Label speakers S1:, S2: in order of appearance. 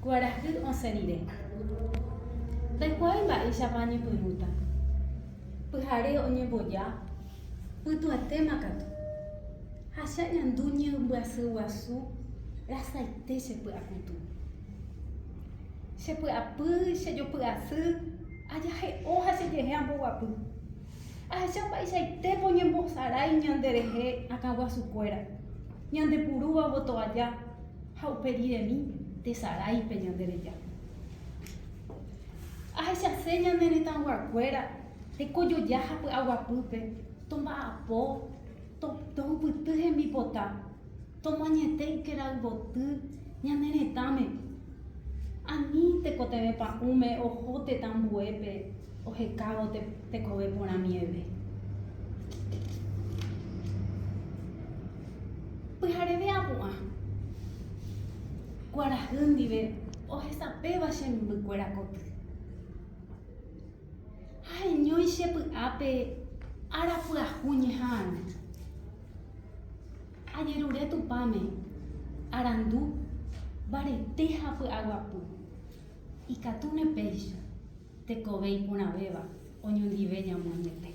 S1: Guarahy osẽrire. Ndaikuaái mba'éichapa añepyrũta. Pyhare oñemboja, pytuetéma katu. Ha cheañandu ñembyasy guasu rasaite chepy'akutu. Chepy'apy, chejopy'asy, ajahe'õ ha chejehe amboguapy. Ahecha mba'eichaitépa oñembosarái ñanderehe akãguasukuéra. Ñandepurúva votoaja ha uperiremi tesaráipe ñandereja. Ahechasẽ ñane retãguakuéra tekojoja hapy'aguapýpe tomba'apo, tohupyty hembipota, tomañete ykeraývoty ñane retãme. Ani tekotevẽ pa'ũme oho tetãmbuépe ohekávo tekove porãmieve. Pyhareve apu'ã. Guarahy ndive ohesapéva chembykuéra koty. Haeñói chepy'ápe arapyahu ñeha'ãrõ. Ajerure tupãme arandu mbarete hapy'aguapy. Ikatu nepéicha tekove iporãvéva oñondive ñamoañete.